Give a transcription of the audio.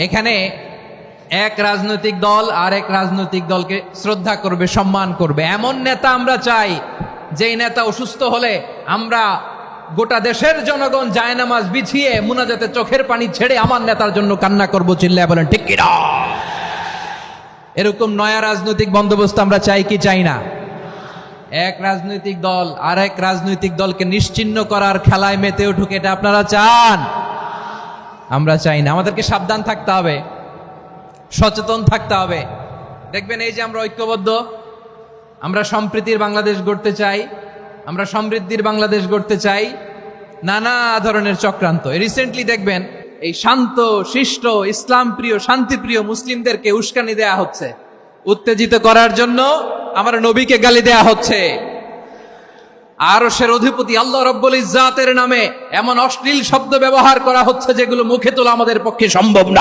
এখানে এক রাজনৈতিক দল আর এক রাজনৈতিক দলকে শ্রদ্ধা করবে, সম্মান করবে, এমন নেতা আমরা চাই যেই নেতা অসুস্থ হলে আমরা গোটা দেশের জনগণ জায়নামাজ বিছিয়ে মুনাজাতে চোখের পানি ছেড়ে আমার নেতার জন্য কান্না করব, চিল্লায় বলেন ঠিক কিনা? এরকম নয়া রাজনৈতিক বন্দোবস্ত আমরা চাই কি চাই না? এক রাজনৈতিক দল আর এক রাজনৈতিক দলকে নিশ্চিহ্ন করার খেলায় মেতে উঠুক, এটা আপনারা চান? আমরা চাই না। আমাদেরকে সাবধান থাকতে হবে, সচেতন থাকতে হবে। দেখবেন এই যে আমরা ঐক্যবদ্ধ, আমরা সম্প্রীতির বাংলাদেশ গড়তে চাই, আমরা সমৃদ্ধির বাংলাদেশ গড়তে চাই, নানা ধরনের চক্রান্ত। রিসেন্টলি দেখবেন এই শান্ত শিষ্ট ইসলাম প্রিয় শান্তিপ্রিয় মুসলিমদেরকে উস্কানি দেয়া হচ্ছে, উত্তেজিত করার জন্য আমার নবীকে গালি দেয়া হচ্ছে। আরশের অধিপতি আল্লাহ রব্বুল ইজ্জাতের নামে এমন অশ্লীল শব্দ ব্যবহার করা হচ্ছে যেগুলো মুখে তোলা আমাদের পক্ষে সম্ভব না।